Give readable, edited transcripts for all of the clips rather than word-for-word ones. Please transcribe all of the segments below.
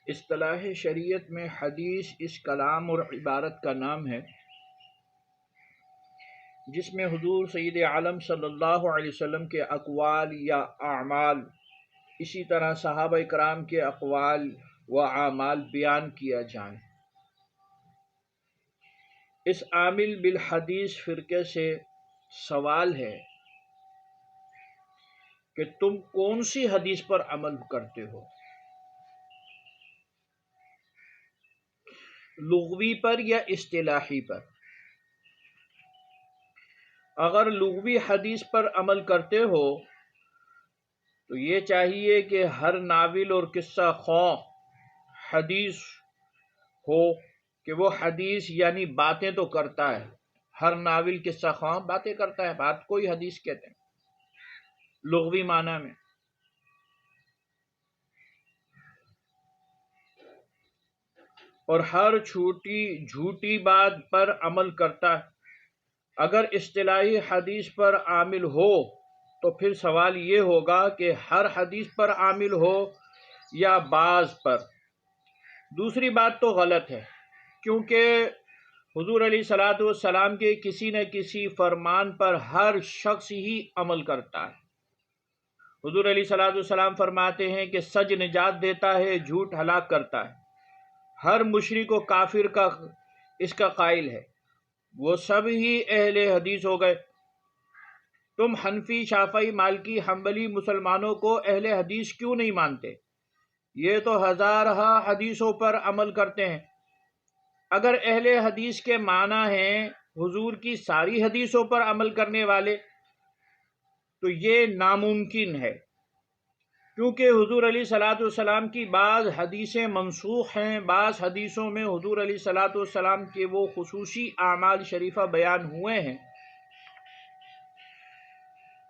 اصطلاح شریعت میں حدیث اس کلام اور عبارت کا نام ہے جس میں حضور سید عالم صلی اللہ علیہ وسلم کے اقوال یا اعمال، اسی طرح صحابہ کرام کے اقوال و اعمال بیان کیا جائیں۔ اس عامل بالحدیث فرقے سے سوال ہے کہ تم کون سی حدیث پر عمل کرتے ہو، لغوی پر یا اصطلاحی پر؟ اگر لغوی حدیث پر عمل کرتے ہو تو یہ چاہیے کہ ہر ناول اور قصہ خواہ حدیث ہو کہ وہ حدیث یعنی باتیں تو کرتا ہے، ہر ناول قصہ خواہ باتیں کرتا ہے، بات کوئی حدیث کہتے ہیں لغوی معنی میں۔ اور ہر جھوٹی بات پر عمل کرتا ہے۔ اگر اصطلاحی حدیث پر عامل ہو تو پھر سوال یہ ہوگا کہ ہر حدیث پر عامل ہو یا بعض پر۔ دوسری بات تو غلط ہے، کیونکہ حضور علیہ الصلوۃ والسلام کے کسی نہ کسی فرمان پر ہر شخص ہی عمل کرتا ہے۔ حضور علیہ الصلوۃ والسلام فرماتے ہیں کہ سچ نجات دیتا ہے، جھوٹ ہلاک کرتا ہے۔ ہر مشرک و کافر کا اس کا قائل ہے، وہ سب ہی اہل حدیث ہو گئے۔ تم حنفی، شافعی، مالکی، حنبلی مسلمانوں کو اہل حدیث کیوں نہیں مانتے؟ یہ تو ہزارہ حدیثوں پر عمل کرتے ہیں۔ اگر اہل حدیث کے معنی ہیں حضور کی ساری حدیثوں پر عمل کرنے والے تو یہ ناممکن ہے، کیونکہ حضور علیہ الصلوۃ والسلام کی بعض حدیثیں منسوخ ہیں، بعض حدیثوں میں حضور علیہ الصلوۃ والسلام کے وہ خصوصی اعمال شریفہ بیان ہوئے ہیں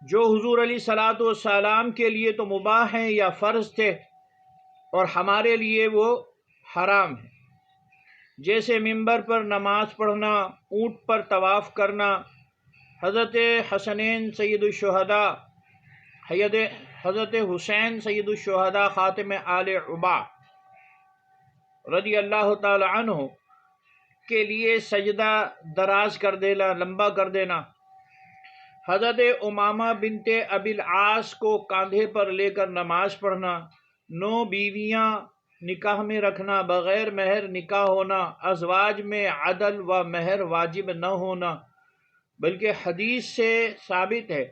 جو حضور علیہ الصلوۃ والسلام کے لیے تو مباح ہیں یا فرض تھے اور ہمارے لیے وہ حرام ہیں، جیسے ممبر پر نماز پڑھنا، اونٹ پر طواف کرنا، حضرت حسنین سید الشہداء، حضرت حسین سید الشہداء خاتم آل عبا رضی اللہ تعالی عنہ کے لیے سجدہ دراز کر دینا، لمبا کر دینا، حضرت امامہ بنت ابی العاص کو کاندھے پر لے کر نماز پڑھنا، 9 بیویاں نکاح میں رکھنا، بغیر مہر نکاح ہونا، ازواج میں عدل و مہر واجب نہ ہونا، بلکہ حدیث سے ثابت ہے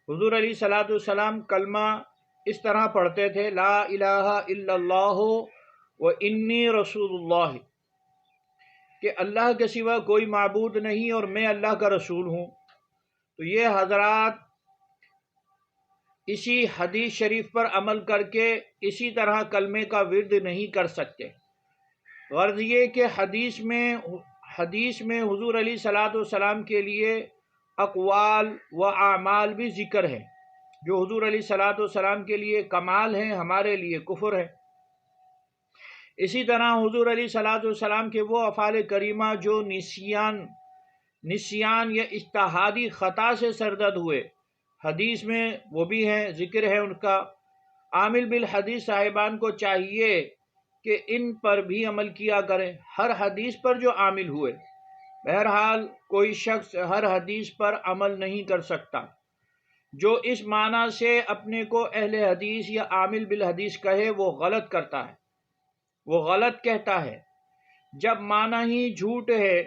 حضور علیہ الصلوۃ والسلام کلمہ اس طرح پڑھتے تھے، لا الہ الا اللہ و انی رسول اللہ، کہ اللہ کے سوا کوئی معبود نہیں اور میں اللہ کا رسول ہوں۔ تو یہ حضرات اسی حدیث شریف پر عمل کر کے اسی طرح کلمے کا ورد نہیں کر سکتے۔ غرض یہ کہ حدیث میں حضور علیہ الصلوۃ والسلام کے لیے اقوال و اعمال بھی ذکر ہے، جو حضور علیہ الصلوۃ والسلام کے لیے کمال ہیں، ہمارے لیے کفر ہے۔ اسی طرح حضور علیہ الصلوۃ والسلام کے وہ افعال کریمہ جو نسیان یا اجتہادی خطا سے سرزد ہوئے، حدیث میں وہ بھی ہیں، ذکر ہے ان کا۔ عامل بالحدیث صاحبان کو چاہیے کہ ان پر بھی عمل کیا کریں، ہر حدیث پر جو عامل ہوئے۔ بہرحال کوئی شخص ہر حدیث پر عمل نہیں کر سکتا۔ جو اس معنی سے اپنے کو اہل حدیث یا عامل بالحدیث کہے وہ غلط کرتا ہے، وہ غلط کہتا ہے۔ جب معنی ہی جھوٹ ہے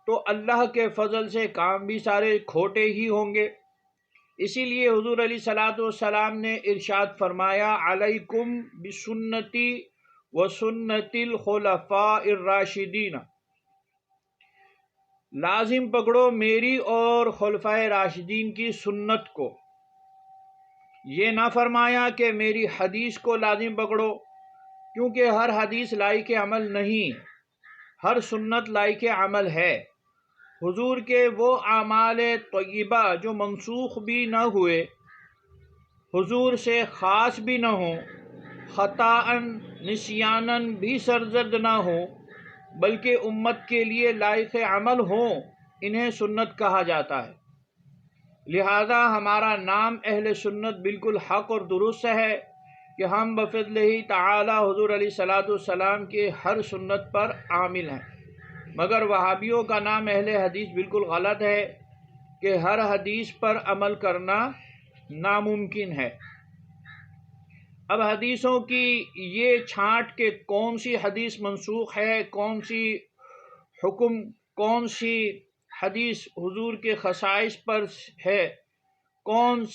تو اللہ کے فضل سے کام بھی سارے کھوٹے ہی ہوں گے۔ اسی لیے حضور علیہ الصلوۃ والسلام نے ارشاد فرمایا، علیکم بسنتی و سنت الخلفاء الراشدین، لازم پکڑو میری اور خلفائے راشدین کی سنت کو۔ یہ نہ فرمایا کہ میری حدیث کو لازم پکڑو، کیونکہ ہر حدیث لائق عمل نہیں، ہر سنت لائق عمل ہے۔ حضور کے وہ اعمال طیبہ جو منسوخ بھی نہ ہوئے، حضور سے خاص بھی نہ ہوں، خطاً نسیاناً بھی سرزد نہ ہوں، بلکہ امت کے لیے لائق عمل ہوں، انہیں سنت کہا جاتا ہے۔ لہذا ہمارا نام اہل سنت بالکل حق اور درست ہے، کہ ہم بفضلہ تعالی حضور علیہ الصلوۃ والسلام کے ہر سنت پر عامل ہیں، مگر وہابیوں کا نام اہل حدیث بالکل غلط ہے کہ ہر حدیث پر عمل کرنا ناممکن ہے۔ اب حدیثوں کی یہ چھانٹ کہ کون سی حدیث منسوخ ہے، کون سی حکم، کون سی حدیث حضور کے خصائص پر ہے، کون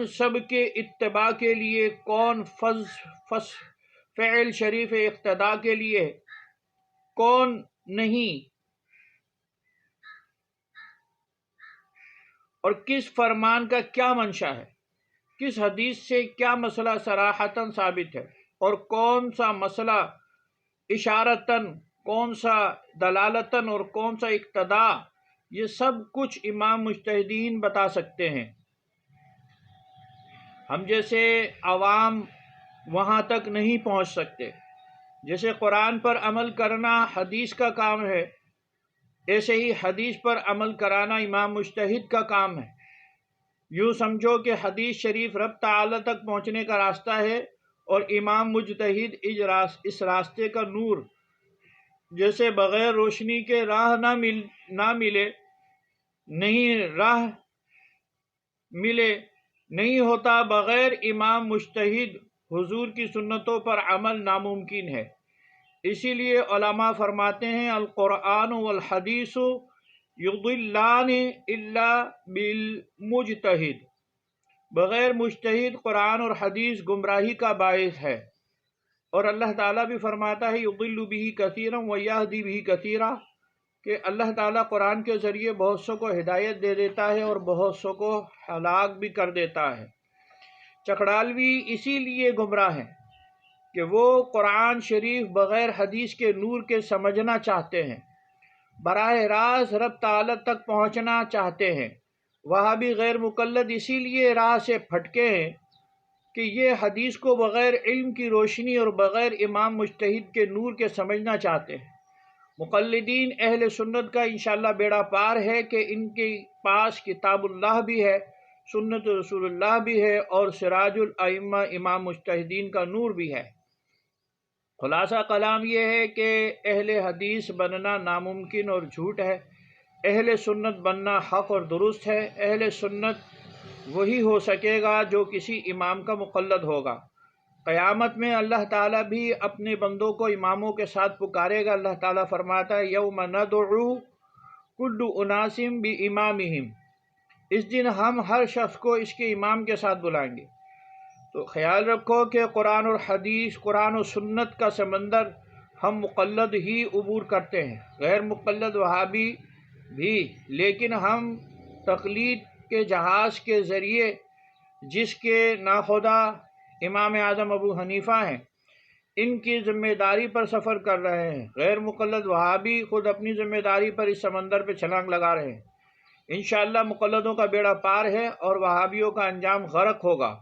سب کے اتباع کے لیے، کون فعل شریف اقتداء کے لیے، کون نہیں، اور کس فرمان کا کیا منشا ہے، کس حدیث سے کیا مسئلہ صراحتاً ثابت ہے، اور کون سا مسئلہ اشارتاً، کون سا دلالتاً اور کون سا اقتداء، یہ سب کچھ امام مجتہدین بتا سکتے ہیں۔ ہم جیسے عوام وہاں تک نہیں پہنچ سکتے۔ جیسے قرآن پر عمل کرنا حدیث کا کام ہے، ایسے ہی حدیث پر عمل کرانا امام مجتہد کا کام ہے۔ یوں سمجھو کہ حدیث شریف رب تعالی تک پہنچنے کا راستہ ہے، اور امام مجتہد اس راستے کا نور، جیسے بغیر روشنی کے راہ نہیں ہوتا، بغیر امام مجتہد حضور کی سنتوں پر عمل ناممکن ہے۔ اسی لیے علماء فرماتے ہیں القرآن والحدیث یضلان الا بالمجتہد، بغیر مجتہد قرآن اور حدیث گمراہی کا باعث ہے۔ اور اللہ تعالیٰ بھی فرماتا ہے یضل بہ کثیرا ویہدی بہ کثیرا، کہ اللہ تعالیٰ قرآن کے ذریعے بہت سو کو ہدایت دے دیتا ہے اور بہت سو کو ہلاک بھی کر دیتا ہے۔ چکڑالوی اسی لیے گمراہ ہیں کہ وہ قرآن شریف بغیر حدیث کے نور کے سمجھنا چاہتے ہیں، براہ راست رب تعالی تک پہنچنا چاہتے ہیں۔ وہابی غیر مقلد اسی لیے راہ سے پھٹکے ہیں کہ یہ حدیث کو بغیر علم کی روشنی اور بغیر امام مجتہد کے نور کے سمجھنا چاہتے ہیں۔ مقلدین اہل سنت کا انشاءاللہ بیڑا پار ہے کہ ان کے پاس کتاب اللہ بھی ہے، سنت رسول اللہ بھی ہے، اور سراج الائمہ امام مجتہدین کا نور بھی ہے۔ خلاصہ کلام یہ ہے کہ اہل حدیث بننا ناممکن اور جھوٹ ہے، اہل سنت بننا حق اور درست ہے۔ اہل سنت وہی ہو سکے گا جو کسی امام کا مقلد ہوگا۔ قیامت میں اللہ تعالیٰ بھی اپنے بندوں کو اماموں کے ساتھ پکارے گا۔ اللہ تعالیٰ فرماتا ہے یوم ندعو کل اناس بامامہم، اس دن ہم ہر شخص کو اس کے امام کے ساتھ بلائیں گے۔ تو خیال رکھو کہ قرآن اور حدیث، قرآن و سنت کا سمندر ہم مقلد ہی عبور کرتے ہیں، غیر مقلد وہابی بھی، لیکن ہم تقلید کے جہاز کے ذریعے جس کے ناخدا امام اعظم ابو حنیفہ ہیں، ان کی ذمہ داری پر سفر کر رہے ہیں۔ غیر مقلد وہابی خود اپنی ذمہ داری پر اس سمندر پہ چھلانگ لگا رہے ہیں۔ انشاءاللہ مقلدوں کا بیڑا پار ہے اور وہابیوں کا انجام غرق ہوگا۔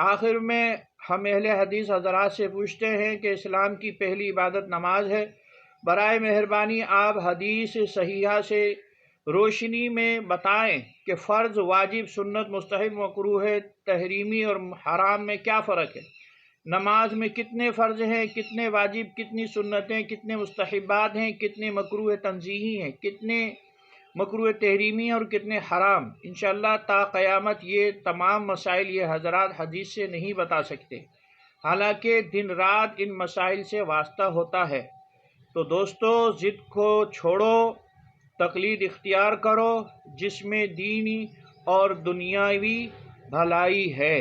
آخر میں ہم اہل حدیث حضرات سے پوچھتے ہیں کہ اسلام کی پہلی عبادت نماز ہے، برائے مہربانی آپ حدیث صحیحہ سے روشنی میں بتائیں کہ فرض، واجب، سنت، مستحب، مکروہ، تحریمی اور حرام میں کیا فرق ہے؟ نماز میں کتنے فرض ہیں، کتنے واجب، کتنی سنتیں، کتنے مستحبات ہیں، کتنے مکروہ تنزیہی ہیں، کتنے مکروہ تحریمی اور کتنے حرام؟ انشاءاللہ تا قیامت یہ تمام مسائل یہ حضرات حدیث سے نہیں بتا سکتے، حالانکہ دن رات ان مسائل سے واسطہ ہوتا ہے۔ تو دوستو، ضد کو چھوڑو، تقلید اختیار کرو جس میں دینی اور دنیاوی بھلائی ہے۔